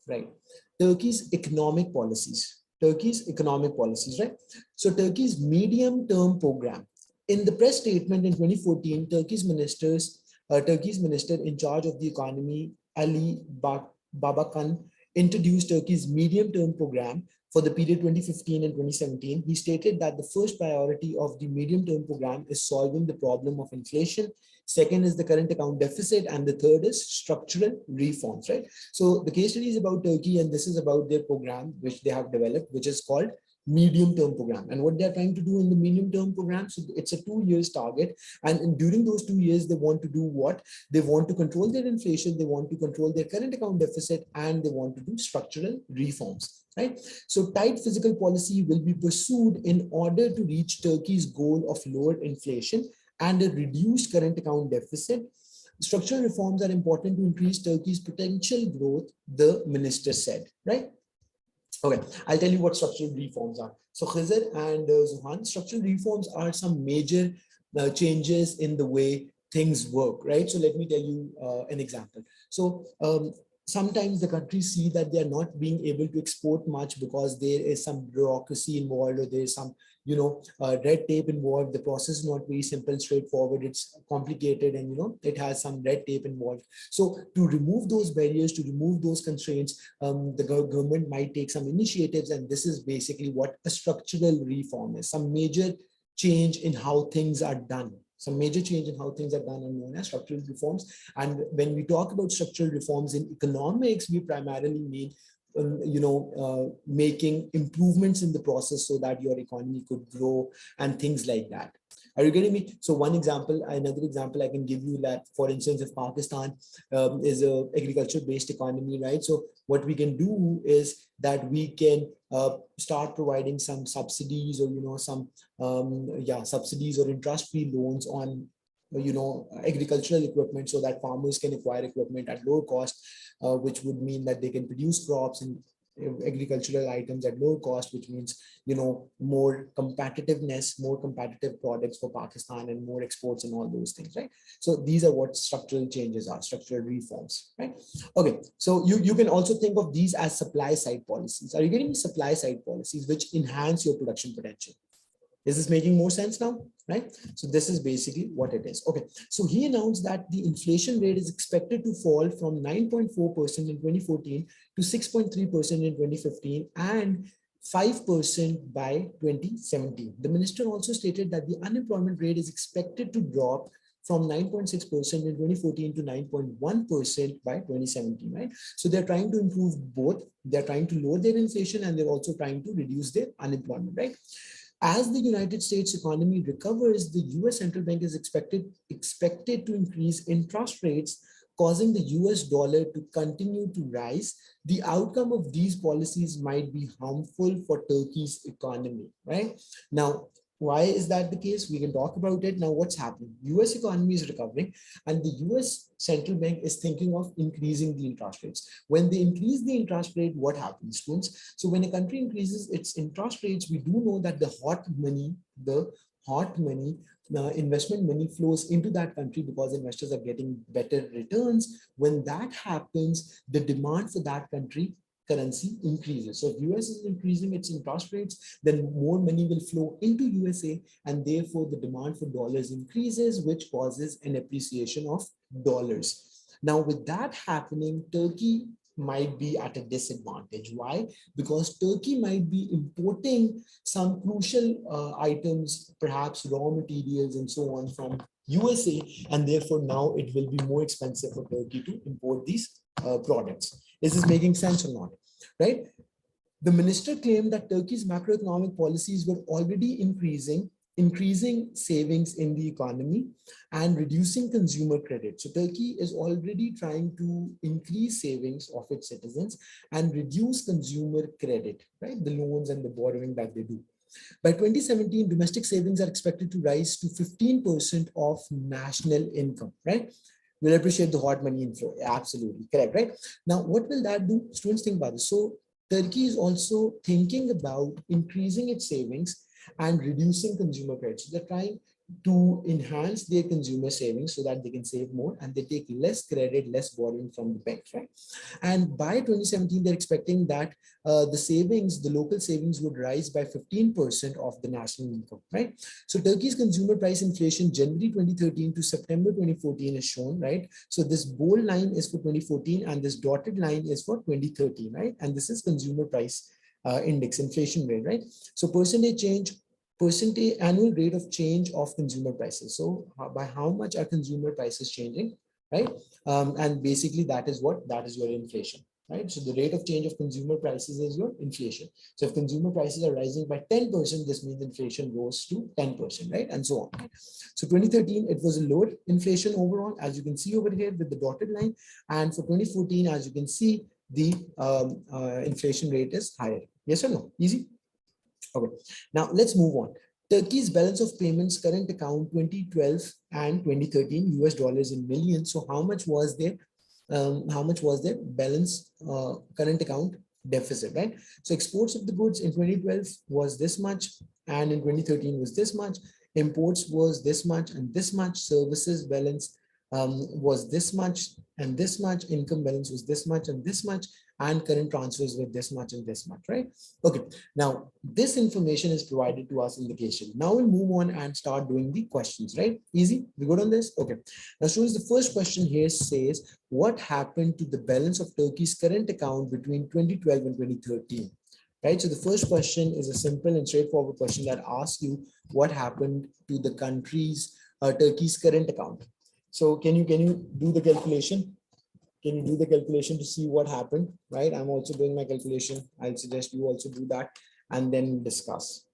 right? Turkey's economic policies. Turkey's economic policies, right? So Turkey's medium-term program. In the press statement in 2014, Turkey's minister in charge of the economy, Ali Babakan, introduced Turkey's medium-term program for the period 2015 and 2017. He stated that the first priority of the medium-term program is solving the problem of inflation. Second is the current account deficit, and the third is structural reforms, right? So the case study is about Turkey, and this is about their program, which they have developed, which is called medium-term program. And what they're trying to do in the medium-term program, so it's a 2 years target. And during those 2 years, they want to do what? They want to control their inflation, they want to control their current account deficit, and they want to do structural reforms, right? So tight fiscal policy will be pursued in order to reach Turkey's goal of lower inflation and a reduced current account deficit. Structural reforms are important to increase Turkey's potential growth, the minister said, right? Okay, I'll tell you what structural reforms are. So Khizr and Zuhan, structural reforms are some major changes in the way things work, right? So let me tell you an example. So sometimes the countries see that they are not being able to export much because there is some bureaucracy involved, or there is some red tape involved. The process is not very simple, straightforward. It's complicated, and it has some red tape involved. So to remove those barriers, to remove those constraints, the government might take some initiatives, and this is basically what a structural reform is. Some major change in how things are done. Some major change in how things are done are known as structural reforms. And when we talk about structural reforms in economics, we primarily mean making improvements in the process so that your economy could grow and things like that. Are you getting me? So another example I can give you, that, for instance, if Pakistan is a agriculture-based economy, right? So what we can do is that we can start providing some subsidies, or subsidies or interest-free loans on agricultural equipment, so that farmers can acquire equipment at low cost, which would mean that they can produce crops and agricultural items at low cost, which means more competitiveness, more competitive products for Pakistan, and more exports and all those things, right? So these are what structural changes are, structural reforms, right? Okay, so you can also think of these as supply side policies. Are you getting me? Supply side policies which enhance your production potential. Is this making more sense now? Right? So this is basically what it is. Okay. So he announced that the inflation rate is expected to fall from 9.4% in 2014 to 6.3% in 2015 and 5% by 2017. The minister also stated that the unemployment rate is expected to drop from 9.6% in 2014 to 9.1% by 2017, right? So they're trying to improve both. They're trying to lower their inflation, and they're also trying to reduce their unemployment, right? As the United States economy recovers, the US central bank is expected to increase interest rates, causing the US dollar to continue to rise. The outcome of these policies might be harmful for Turkey's economy, right? Now, why is that the case? We can talk about it. Now, what's happening? US economy is recovering, and the US central bank is thinking of increasing the interest rates. When they increase the interest rate, what happens, students? So when a country increases its interest rates, we do know that the hot money, investment money flows into that country because investors are getting better returns. When that happens, the demand for that country currency increases. So if US is increasing its interest rates, then more money will flow into USA, and therefore the demand for dollars increases, which causes an appreciation of dollars. Now, with that happening, Turkey might be at a disadvantage. Why? Because Turkey might be importing some crucial items, perhaps raw materials and so on, from USA, and therefore now it will be more expensive for Turkey to import these products. Is this making sense or not? Right? The minister claimed that Turkey's macroeconomic policies were already increasing savings in the economy and reducing consumer credit. So Turkey is already trying to increase savings of its citizens and reduce consumer credit, right? The loans and the borrowing that they do. By 2017, domestic savings are expected to rise to 15% of national income, right? We'll appreciate the hot money inflow. Absolutely correct, right? Now, what will that do? Students, think about this. So Turkey is also thinking about increasing its savings and reducing consumer credit. So they're trying to enhance their consumer savings so that they can save more and they take less credit, less borrowing from the banks, right? And by 2017, they're expecting that the savings, the local savings would rise by 15% of the national income, right? So Turkey's consumer price inflation, January 2013 to September 2014 is shown, right? So this bold line is for 2014 and this dotted line is for 2013, right? And this is consumer price index, inflation rate, right? So percentage annual rate of change of consumer prices. So by how much are consumer prices changing, right? And basically that is your inflation, right? So the rate of change of consumer prices is your inflation. So if consumer prices are rising by 10%, this means inflation rose to 10%, right? And so on. So 2013, it was a lower inflation overall, as you can see over here with the dotted line. And for 2014, as you can see, the inflation rate is higher. Yes or no? Easy? Okay, now let's move on. Turkey's balance of payments current account 2012 and 2013 US dollars in millions. So how much was their balance current account deficit, right? So exports of the goods in 2012 was this much and in 2013 was this much. Imports was this much and this much. Services balance was this much and this much. Income balance was this much and this much. And current transfers were this much and this much, right? Okay, now this information is provided to us in the case sheet. Now we'll move on and start doing the questions, right? Easy, we good on this? Okay, now students, the first question here says, what happened to the balance of Turkey's current account between 2012 and 2013? Right, so the first question is a simple and straightforward question that asks you what happened to the country's Turkey's current account. So can you do the calculation? Can you do the calculation to see what happened, right? I'm also doing my calculation. I'll suggest you also do that and then discuss.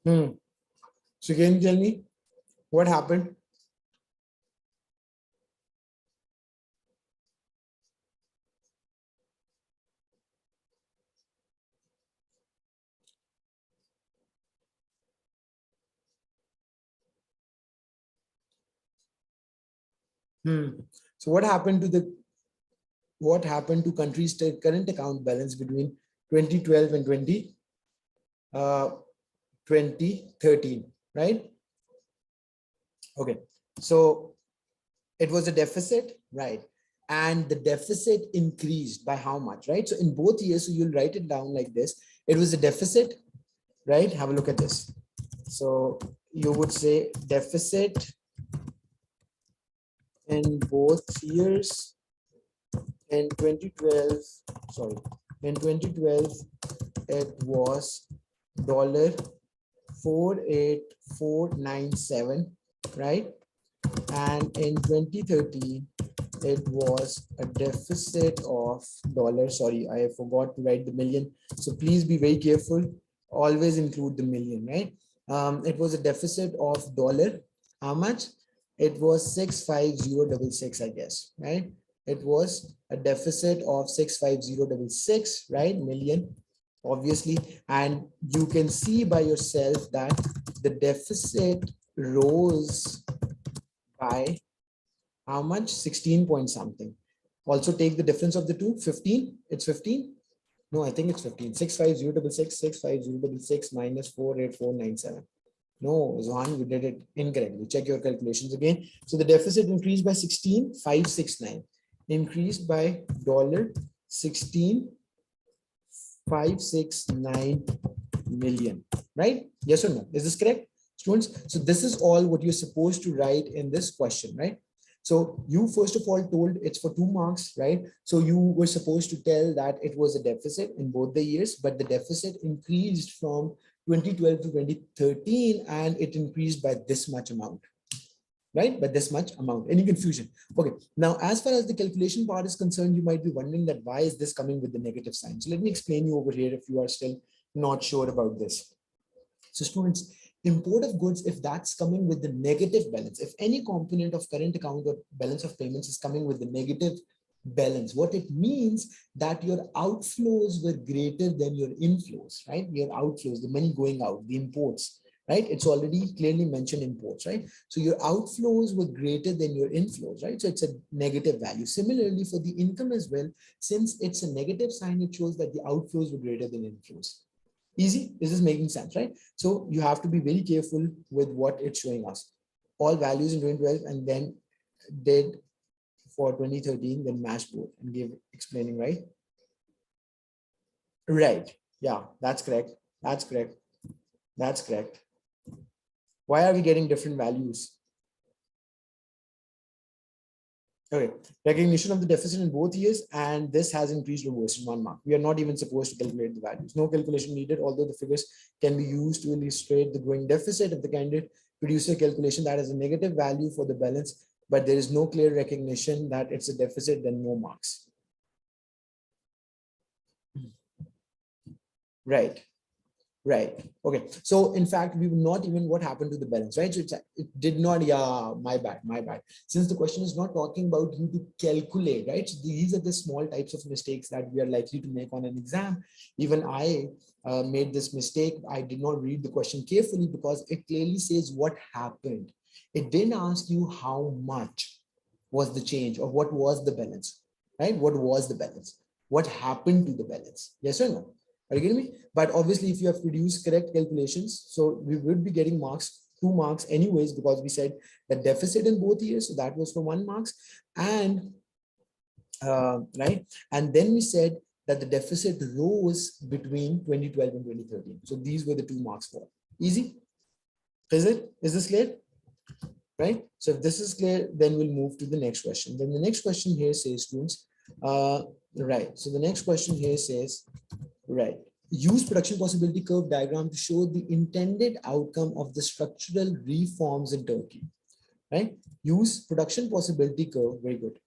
So can you tell me what happened? So what happened to country's current account balance between 2012 and 2013, right? Okay, so it was a deficit, right? And the deficit increased by how much, right? So in both years, so you'll write it down like this. It was a deficit, right? Have a look at this. So you would say deficit in both years. In 2012, sorry, in 2012, it was $48497, right? And in 2013, it was a deficit of sorry, I forgot to write the million. So please be very careful. Always include the million, right? It was a deficit of how much? It was 65066, I guess, right? It was a deficit of 65066, right? Million, obviously. And you can see by yourself that the deficit rose by how much? 16 point something. Also take the difference of the two, 15. It's 15. No, I think it's 15. 65066 minus 48497. No, Zohan, you did it incorrectly. Check your calculations again. So the deficit increased by 16,569. Increased by $16,569 million. Right? Yes or no? Is this correct, students? So this is all what you're supposed to write in this question, right? So you first of all told it's for 2 marks, right? So you were supposed to tell that it was a deficit in both the years, but the deficit increased from 2012 to 2013 and it increased by this much amount, right? By this much amount. Any confusion? Okay. Now, as far as the calculation part is concerned, you might be wondering that why is this coming with the negative sign? So let me explain you over here if you are still not sure about this. So students, import of goods, if that's coming with the negative balance, if any component of current account or balance of payments is coming with the negative balance, what it means that your outflows were greater than your inflows, right? Your outflows, the money going out, the imports, right? It's already clearly mentioned imports, right? So your outflows were greater than your inflows, right? So it's a negative value. Similarly for the income as well, since it's a negative sign, it shows that the outflows were greater than inflows. Easy? This is making sense, right? So you have to be very careful with what it's showing us. All values in 2012 and then did for 2013, then match both and give explaining, right? Right. Yeah, that's correct. That's correct. That's correct. Why are we getting different values? Okay, recognition of the deficit in both years, and this has increased reverse in 1 mark. We are not even supposed to calculate the values. No calculation needed, although the figures can be used to illustrate the growing deficit if the candidate produces a calculation that has a negative value for the balance, but there is no clear recognition that it's a deficit, then no marks. Right. Right. Okay. So in fact, we will not even what happened to the balance, right? So it did not. Yeah, my bad, my bad. Since the question is not talking about you to calculate, right? So these are the small types of mistakes that we are likely to make on an exam. Even I made this mistake. I did not read the question carefully because it clearly says what happened. It didn't ask you how much was the change or what was the balance, right? What was the balance? What happened to the balance? Yes or no? Are you getting me? But obviously, if you have produced correct calculations, so we would be getting marks, 2 marks anyways, because we said the deficit in both years, so that was for 1 marks, and right, and then we said that the deficit rose between 2012 and 2013. So these were the 2 marks for. Easy? Is it? Is this clear? Right? So if this is clear, then we'll move to the next question. Then the next question here says, students, right. So the next question here says, right. Use production possibility curve diagram to show the intended outcome of the structural reforms in Turkey. Right? Use production possibility curve, very good,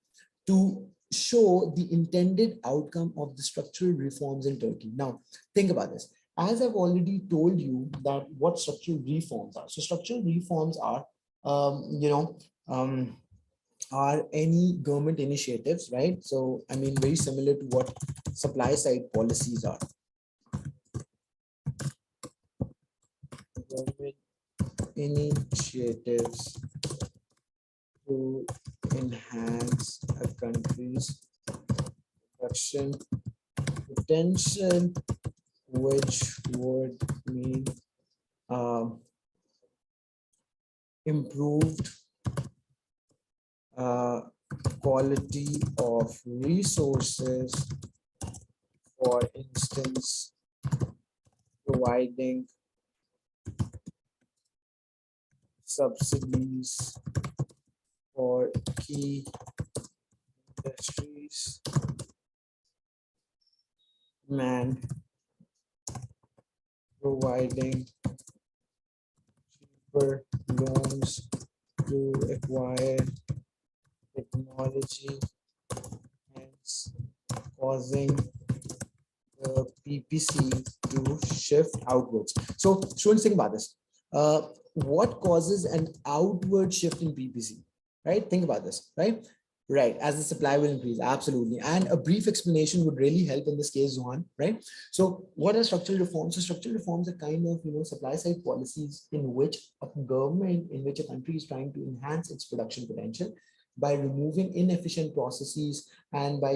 to show the intended outcome of the structural reforms in Turkey. Now, think about this. As I've already told you that what structural reforms are. So structural reforms are, are any government initiatives, right? So, I mean, very similar to what supply side policies are. Government initiatives to enhance a country's production potential, which would mean improved quality of resources, for instance, providing subsidies for key industries and providing cheaper loans to acquire technology, hence causing the PPC to shift outwards. So students, think about this. What causes an outward shift in PPC, right? Think about this, right? Right, as the supply will increase, absolutely. And a brief explanation would really help in this case, Zohan, right? So what are structural reforms? So structural reforms are kind of, supply side policies in which a government, in which a country is trying to enhance its production potential by removing inefficient processes and by,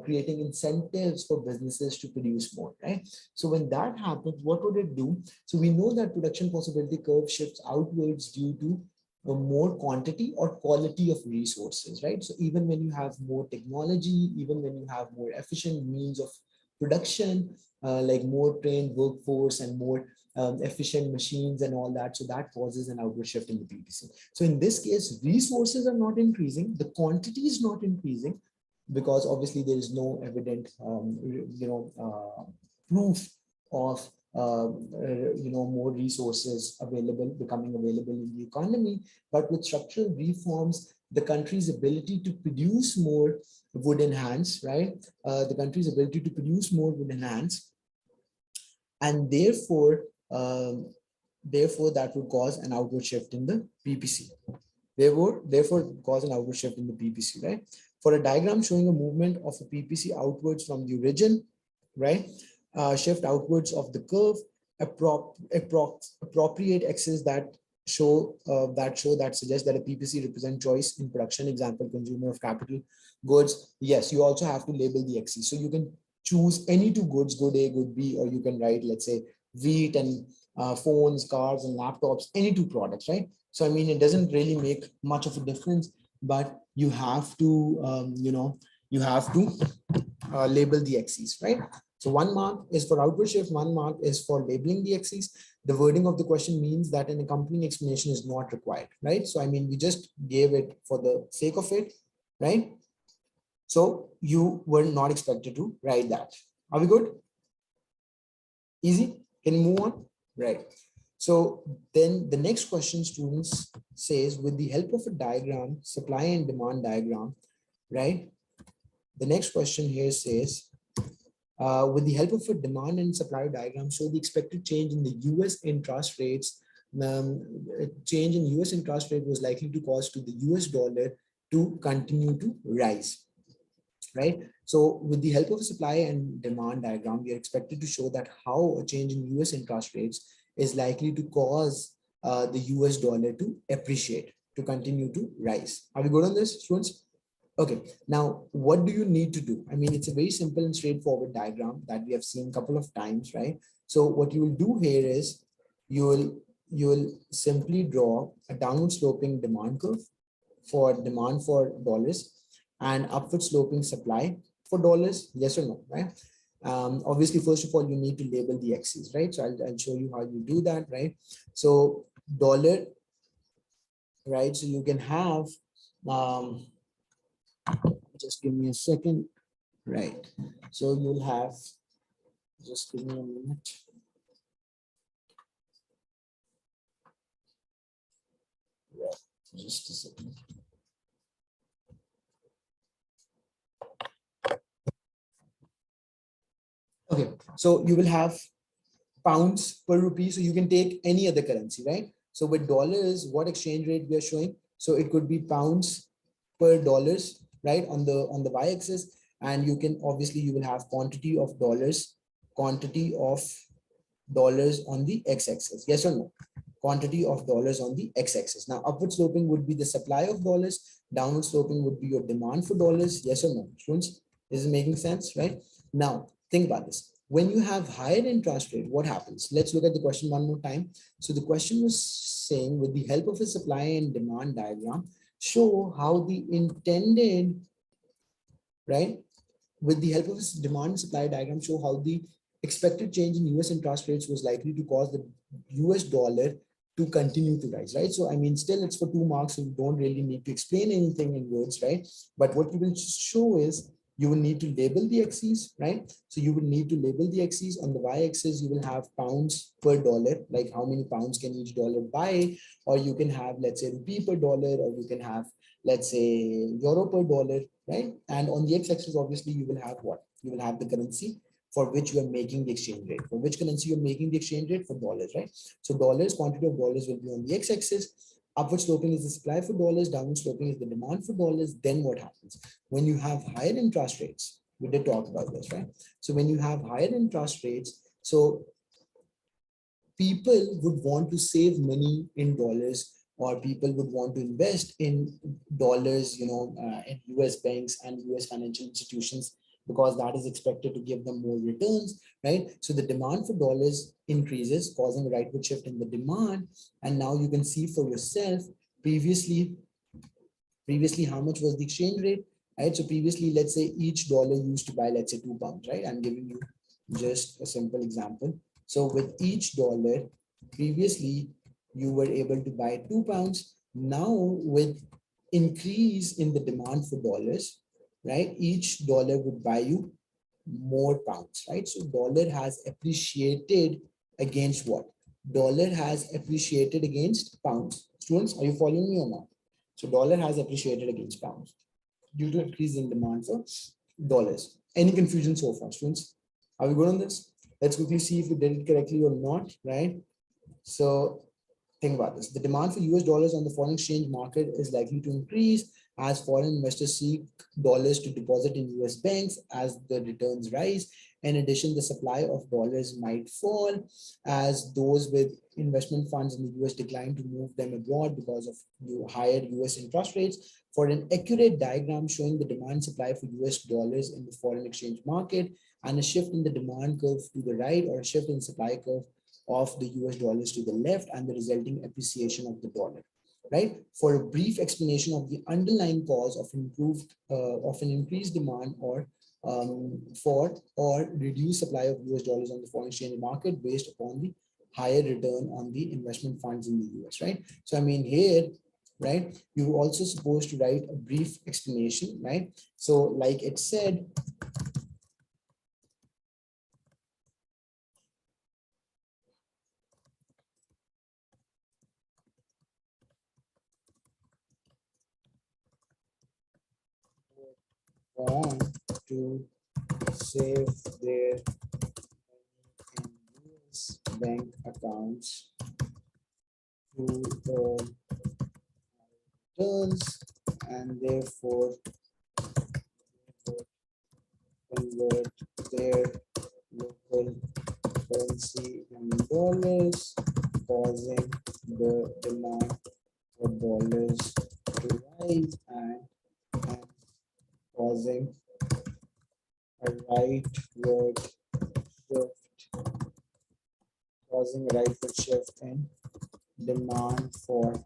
creating incentives for businesses to produce more, right? So when that happens, what would it do? So we know that production possibility curve shifts outwards due to more quantity or quality of resources, right? So even when you have more technology, even when you have more efficient means of production, like more trained workforce and more efficient machines and all that, so that causes an outward shift in the PPC. So in this case, resources are not increasing, the quantity is not increasing, because obviously there is no evident, proof of more resources becoming available in the economy. But with structural reforms, the country's ability to produce more would enhance, right? The country's ability to produce more would enhance, and therefore Therefore, that would cause an outward shift in the PPC. Therefore, cause an outward shift in the PPC, right? For a diagram showing a movement of a PPC outwards from the origin, right? Shift outwards of the curve, appropriate axes that suggest that a PPC represent choice in production. Example, consumer of capital goods. Yes, you also have to label the axes. So you can choose any two goods, good A, good B, or you can write, let's say, wheat and phones, cars, and laptops, any two products, right? So, I mean, it doesn't really make much of a difference, but you have to, you have to label the axes, right? So 1 mark is for outward shift, 1 mark is for labeling the axes. The wording of the question means that an accompanying explanation is not required, right? So, I mean, we just gave it for the sake of it, right? So you were not expected to write that. Are we good? Easy? Can you move on? Right. So then the next question, students, says with the help of a diagram, supply and demand diagram, right? The next question here says, with the help of a demand and supply diagram, show the expected change in the US interest rates. Change in US interest rate was likely to cause to the US dollar to continue to rise, right? So with the help of a supply and demand diagram, we are expected to show that how a change in US interest rates is likely to cause the US dollar to appreciate, to continue to rise. Are we good on this, students? Okay, now what do you need to do? I mean, it's a very simple and straightforward diagram that we have seen a couple of times, right? So what you will do here is you will simply draw a downward sloping demand curve for demand for dollars and upward sloping supply for dollars, yes or no, right? Obviously, first of all, you need to label the axes, right? So I'll show you how you do that, right? So dollar, right? So you can have, just give me a second, right? So you'll have, just give me a minute. Right, just a second. Okay, so you will have pounds per rupee. So you can take any other currency, right? So with dollars, what exchange rate we are showing? So it could be pounds per dollars, right? On the y-axis, and you can obviously you will have quantity of dollars on the x-axis. Yes or no? Quantity of dollars on the x-axis. Now, upward sloping would be the supply of dollars. Downward sloping would be your demand for dollars. Yes or no, students? This is making sense, right? Now, think about this. When you have higher interest rate, what happens? Let's look at the question one more time. So the question was saying, with the help of a supply and demand diagram, show how the intended, right? With the help of a demand and supply diagram, show how the expected change in US interest rates was likely to cause the US dollar to continue to rise, right? So, I mean, still it's for 2 marks, so you don't really need to explain anything in words, right? But what you will show is you will need to label the axes, right? So you will need to label the axes. On the y-axis, you will have pounds per dollar, like how many pounds can each dollar buy, or you can have, let's say, rupee per dollar, or you can have, let's say, euro per dollar, right? And on the x-axis, obviously, you will have what? You will have the currency for which you are making the exchange rate. For which currency you're making the exchange rate? For dollars, right? So dollars, quantity of dollars will be on the x-axis. Upward sloping is the supply for dollars, downward sloping is the demand for dollars. Then what happens? When you have higher interest rates, we did talk about this, right? So when you have higher interest rates, so people would want to save money in dollars, or people would want to invest in dollars, in US banks and US financial institutions, because that is expected to give them more returns, right? So the demand for dollars increases, causing a rightward shift in the demand. And now you can see for yourself, previously, how much was the exchange rate, right? So previously, let's say each dollar used to buy, let's say, 2 pounds, right? I'm giving you just a simple example. So with each dollar, previously, you were able to buy 2 pounds. Now with increase in the demand for dollars, right? Each dollar would buy you more pounds, right? So dollar has appreciated against what? Dollar has appreciated against pounds. Students, are you following me or not? So dollar has appreciated against pounds due to increase in demand for dollars. Any confusion so far, students? Are we good on this? Let's quickly see if we did it correctly or not, right? So think about this. The demand for US dollars on the foreign exchange market is likely to increase as foreign investors seek dollars to deposit in US banks as the returns rise. In addition, the supply of dollars might fall as those with investment funds in the US decline to move them abroad because of higher US interest rates. For an accurate diagram showing the demand supply for US dollars in the foreign exchange market and a shift in the demand curve to the right or a shift in supply curve of the US dollars to the left and the resulting appreciation of the dollar, right? For a brief explanation of the underlying cause of of an increased demand for or reduced supply of US dollars on the foreign exchange market based upon the higher return on the investment funds in the US, right? So I mean here, right, you're also supposed to write a brief explanation, right? So like it said, want to save their in US bank accounts to returns and therefore convert their local currency in dollars, causing the demand for dollars to rise and causing a rightward shift, causing a rightward shift in demand for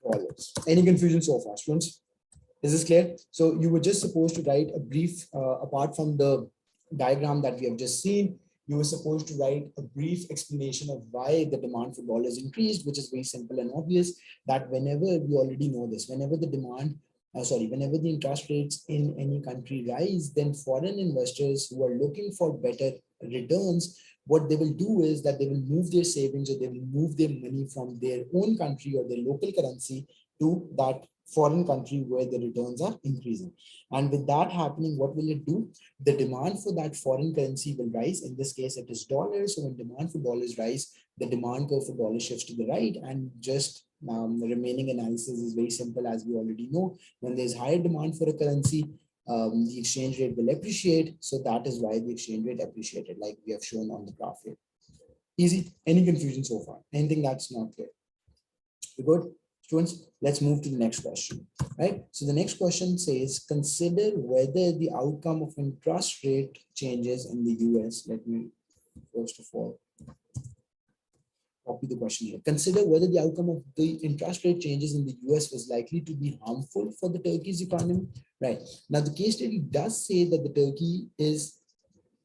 dollars. Any confusion so far, students? Is this clear? So you were just supposed to write a brief, apart from the diagram that we have just seen, you were supposed to write a brief explanation of why the demand for dollars increased, which is very simple and obvious that whenever we already know this, whenever the demand, whenever the interest rates in any country rise, then foreign investors who are looking for better returns, what they will do is that they will move their savings or they will move their money from their own country or their local currency to that foreign country where the returns are increasing. And with that happening, what will it do? The demand for that foreign currency will rise. In this case, it is dollars. So when demand for dollars rise, the demand curve for dollars shifts to the right, and just the remaining analysis is very simple, as we already know. When there's higher demand for a currency, the exchange rate will appreciate. So that is why the exchange rate appreciated, like we have shown on the graph here. Easy. Any confusion so far? Anything that's not clear? You good? Students, let's move to the next question, right? So the next question says, consider whether the outcome of interest rate changes in the US. Let me first of all copy the question here. Consider whether the outcome of the interest rate changes in the US was likely to be harmful for the Turkey's economy, right? Now, the case study does say that the Turkey is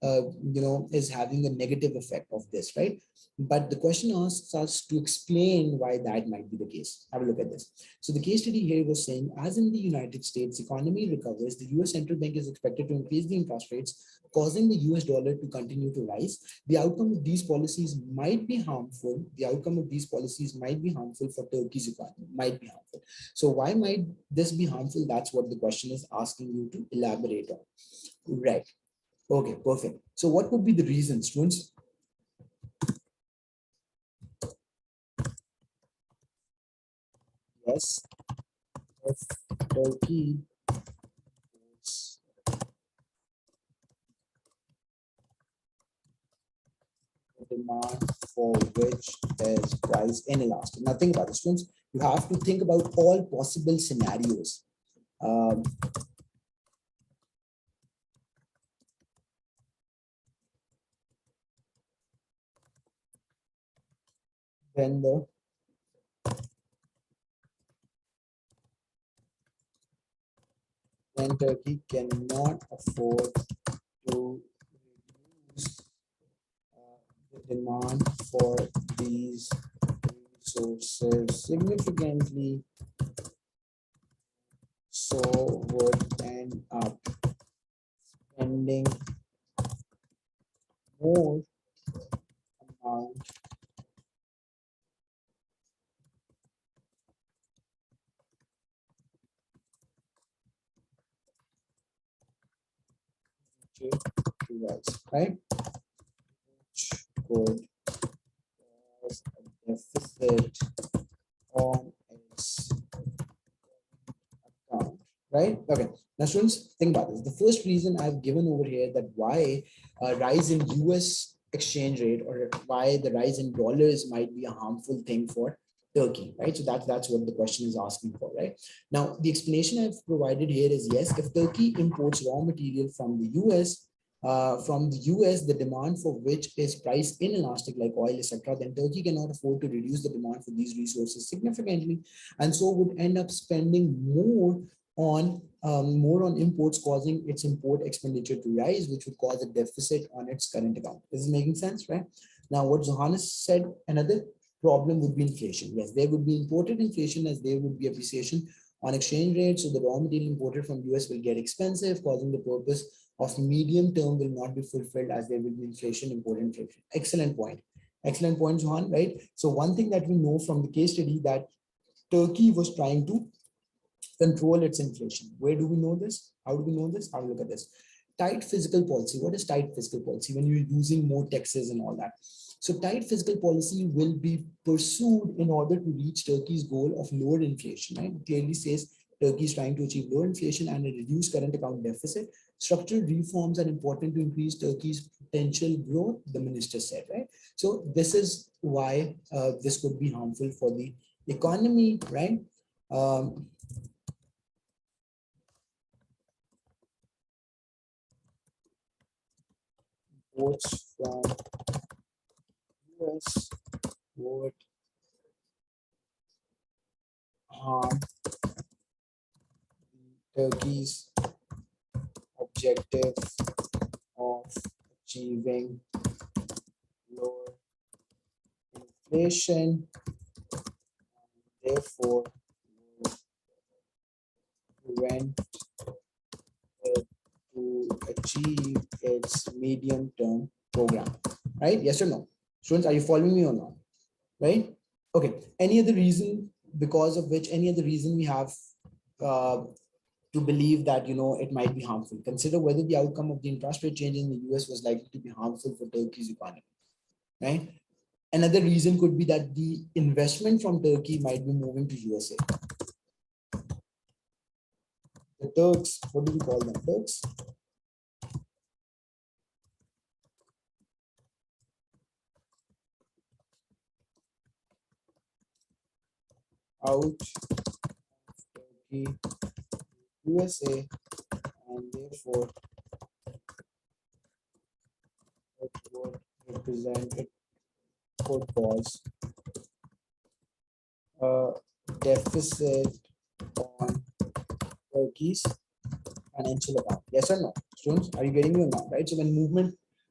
is having a negative effect of this, right? But the question asks us to explain why that might be the case. Have a look at this. So the case study here was saying, as in the United States economy recovers, the US central bank is expected to increase the interest rates, causing the US dollar to continue to rise. The outcome of these policies might be harmful. The outcome of these policies might be harmful for Turkey's economy, might be harmful. So why might this be harmful? That's what the question is asking you to elaborate on. Right. Okay, perfect. So what would be the reasons, students? Yes, if Turkey is the demand for which is price inelastic. Now think about this, students. You have to think about all possible scenarios. When Turkey cannot afford to reduce the demand for these resources significantly, so would end up spending more amount to rise, right? Which could cause a deficit on its account, right? Okay. Now, students, think about this. The first reason I've given over here that why a rise in US exchange rate or why the rise in dollars might be a harmful thing for Turkey, right? So that's what the question is asking for, right? Now, the explanation I've provided here is yes, if Turkey imports raw material from the US, the demand for which is price inelastic like oil, etc., then Turkey cannot afford to reduce the demand for these resources significantly, and so would end up spending more on imports, causing its import expenditure to rise, which would cause a deficit on its current account. This is making sense, right? Now, what Johannes said, another problem would be inflation. Yes, there would be imported inflation as there would be appreciation on exchange rates. So the raw material imported from US will get expensive, causing the purpose of medium term will not be fulfilled as there will be inflation, imported inflation. Excellent point. Excellent point, Johan, right? So one thing that we know from the case study that Turkey was trying to control its inflation. Where do we know this? How do we know this? Have a look at this. Tight fiscal policy. What is tight fiscal policy? When you're using more taxes and all that. So tight fiscal policy will be pursued in order to reach Turkey's goal of lower inflation. Right? It clearly says Turkey is trying to achieve lower inflation and a reduced current account deficit. Structural reforms are important to increase Turkey's potential growth, the minister said, right? So this is why this could be harmful for the economy, right? Votes from US would harm Turkey's objective of achieving lower inflation, and therefore prevent it to achieve its medium-term program. Right? Yes or no? Students, are you following me or not? Right? Okay. Any other reason because of which any other reason we have to believe that it might be harmful? Consider whether the outcome of the interest rate change in the US was likely to be harmful for Turkey's economy. Right? Another reason could be that the investment from Turkey might be moving to USA. The Turks, what do we call them? Turks? Out of Turkey, USA, and therefore it would represent, it could cause a deficit on Turkey's financial account. Yes or no? Students, are you getting me or not? Right? So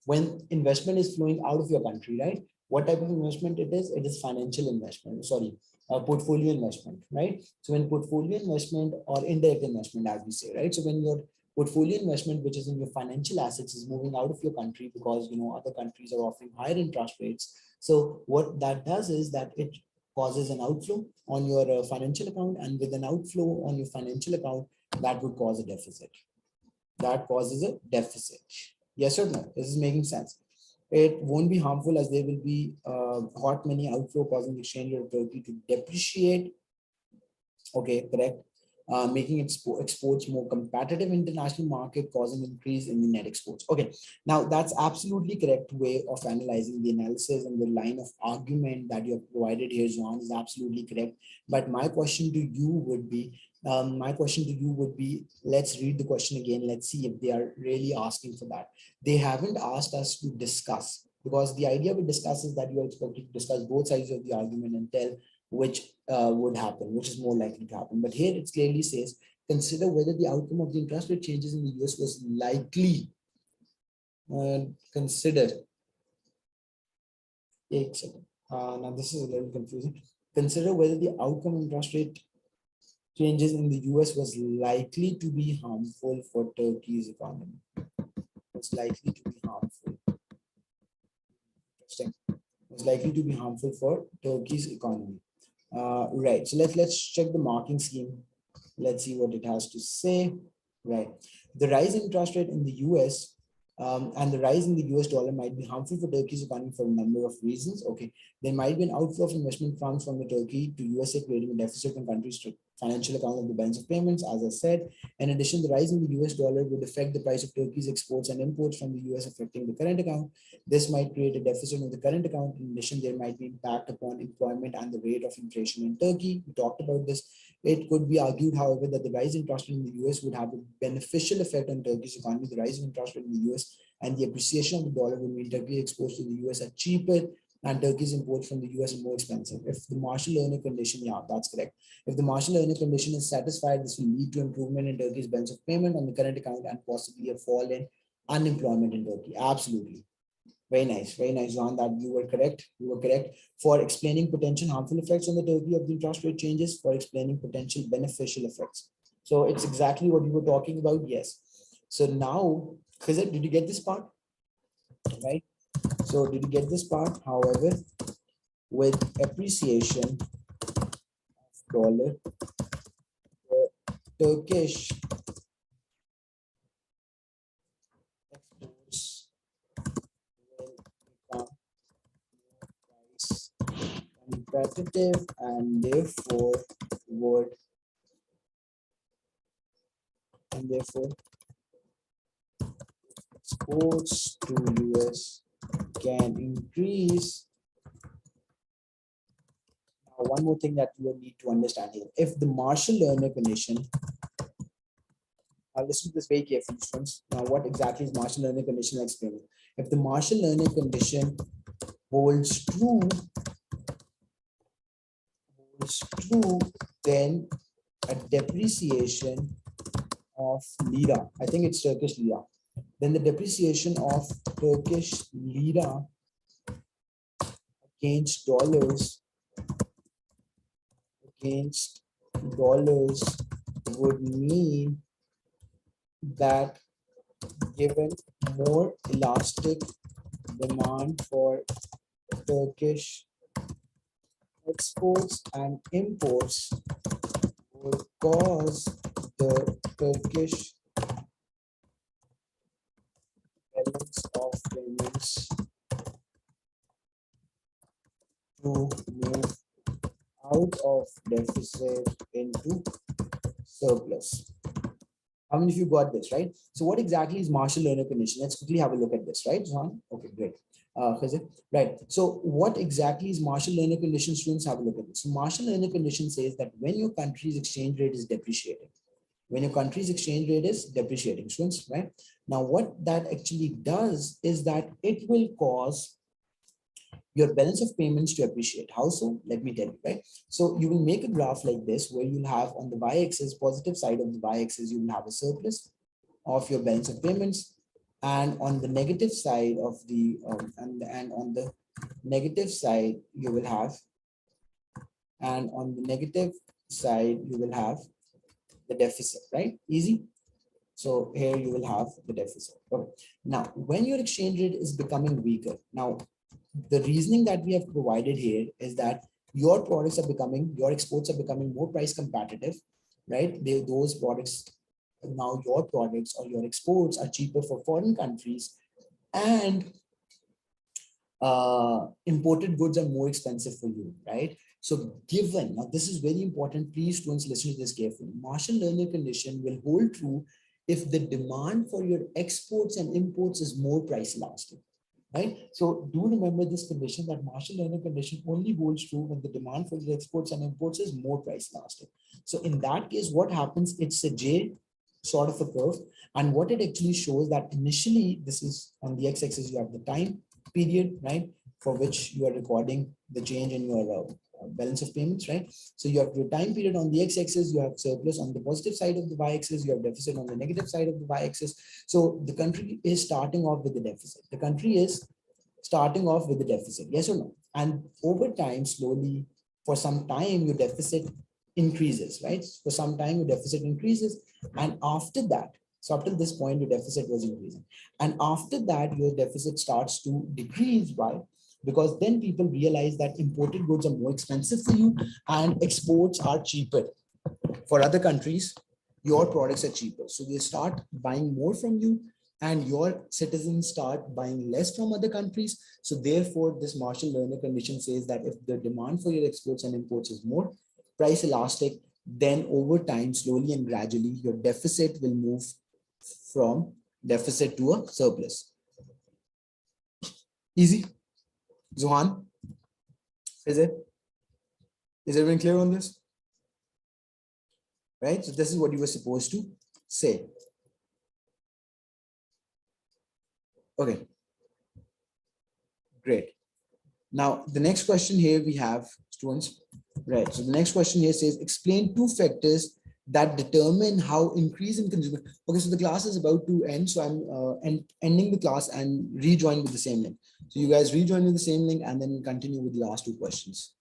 when investment is flowing out of your country, right? What type of investment it is? It is financial investment. Sorry, portfolio investment, right? So when portfolio investment or indirect investment, as we say, right? So when your portfolio investment, which is in your financial assets, is moving out of your country because other countries are offering higher interest rates. So what that does is that it causes an outflow on your financial account, and with an outflow on your financial account, that would cause a deficit. That causes a deficit. Yes or no? This is making sense. It won't be harmful as there will be hot money outflow causing the exchange rate of Turkey to depreciate. Okay, correct. Making exports more competitive in international market, causing increase in the net exports. Okay, now that's absolutely correct way of analyzing the analysis, and the line of argument that you have provided here, John, is absolutely correct. But my question to you would be, let's read the question again. Let's see if they are really asking for that. They haven't asked us to discuss, because the idea we discuss is that you are expected to discuss both sides of the argument and tell which would happen, which is more likely to happen. But here it clearly says, consider whether the outcome of the interest rate changes in the US was likely. Consider. Now this is a little confusing. Consider whether the outcome of interest rate changes in the US was likely to be harmful for Turkey's economy. Was likely to be harmful. Interesting. Was likely to be harmful for Turkey's economy. Right. So let's check the marking scheme. Let's see what it has to say. Right. The rise in interest rate in the US And the rise in the US dollar might be harmful for Turkey's economy for a number of reasons. Okay, there might be an outflow of investment funds from the Turkey to USA, creating a deficit in country's financial account of the balance of payments, as I said. In addition, the rise in the US dollar would affect the price of Turkey's exports and imports from the US, affecting the current account. This might create a deficit in the current account. In addition, there might be impact upon employment and the rate of inflation in Turkey. We talked about this. It could be argued, however, that the rise in interest rate in the US would have a beneficial effect on Turkey's economy. The rise in interest rate in the US and the appreciation of the dollar would mean Turkey exports to the US are cheaper and Turkey's imports from the US are more expensive. If the Marshall-Lerner condition, yeah, that's correct. If the Marshall-Lerner condition is satisfied, this will lead to improvement in Turkey's balance of payment on the current account and possibly a fall in unemployment in Turkey. Absolutely. Very nice, John, that you were correct. You were correct for explaining potential harmful effects on the Turkey of the interest rate changes, for explaining potential beneficial effects. So it's exactly what you were talking about. Yes. So now, Khizr, did you get this part? Right. So did you get this part? However, with appreciation of dollar, the Turkish exports will become price competitive and therefore exports to US can increase. Now, one more thing that you will need to understand here. If the Marshall-Lerner condition, listen to this very carefully, students. Now, what exactly is Marshall-Lerner condition? I'll explain it. If the Marshall-Lerner condition holds true, then a depreciation of lira, I think it's Turkish lira, then the depreciation of Turkish lira against dollars would mean that given more elastic demand for Turkish exports and imports would cause the Turkish balance of payments to move out of deficit into surplus. How many of you got this, right? So what exactly is Marshall-Lerner condition? Let's quickly have a look at this, right, John? Okay, great. Right. So what exactly is Marshall-Lerner condition? Students, have a look at this. So Marshall-Lerner condition says that when your country's exchange rate is depreciating, students, right? Now, what that actually does is that it will cause your balance of payments to appreciate. How so? Let me tell you, right? So you will make a graph like this where you'll have on the y-axis, positive side of the y-axis, you will have a surplus of your balance of payments, and on the negative side of the and on the negative side you will have, the deficit, right? Easy. So here you will have the deficit. Okay. Now, when your exchange rate is becoming weaker, now the reasoning that we have provided here is that your exports are becoming more price competitive, right? Those products, now your products or your exports are cheaper for foreign countries, and imported goods are more expensive for you, right? So given, now this is very important, please students listen to this carefully. Marshall-Lerner condition will hold true if the demand for your exports and imports is more price elastic, right? So do remember this condition, that Marshall-Lerner condition only holds true when the demand for your exports and imports is more price elastic. So in that case, what happens? It's a J sort of a curve, and what it actually shows that initially, this is on the x-axis, you have the time period, right, for which you are recording the change in your balance of payments, right? So you have your time period on the x-axis, you have surplus on the positive side of the y-axis, you have deficit on the negative side of the y-axis. So the country is starting off with the deficit. Yes or no? And over time, slowly, for some time, your deficit increases, right? For some time, your deficit increases, and after that, so up till this point, your deficit was increasing, and after that, your deficit starts to decrease. Why? Because then people realize that imported goods are more expensive for you and exports are cheaper. For other countries, your products are cheaper. So they start buying more from you and your citizens start buying less from other countries. So therefore, this Marshall-Lerner condition says that if the demand for your exports and imports is more price elastic, then over time, slowly and gradually, your deficit will move from deficit to a surplus. Easy. Zohan, is it? Is everyone clear on this? Right? So this is what you were supposed to say. Okay. Great. Now, the next question here we have, students, right? So the next question here says, explain two factors that determine how increase in consumer. Okay, so the class is about to end. So I'm ending the class and rejoin with the same link. So you guys rejoin with the same link and then continue with the last two questions.